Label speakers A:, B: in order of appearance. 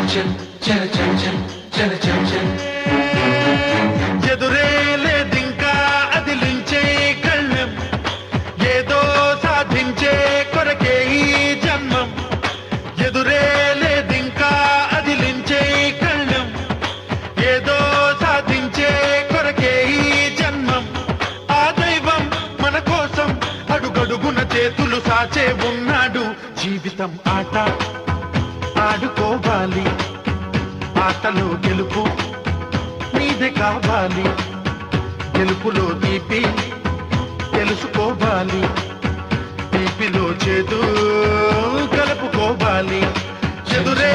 A: చల్ చల చల్ చల్ చల చల్ చల్
B: ఎదురే లేదింకా అదిలించే కళ్ళం ఏదో సాధించే కొరకే ఈ జన్మం ఎదురే లేదింకా అదిలించే కళ్ళం ఏదో సాధించే కొరకే ఈ జన్మం ఆ దైవం మన కోసం అడుగడుగున చేతులు సాచే ఉన్నాడు జీవితం ఆట ఆడుకోవాలి ఆటలో గెలుపు నీదే కావాలి గెలుపులో తీపి తెలుసుకోవాలి తీపిలో చేదు కలుపుకోవాలి ఎదురే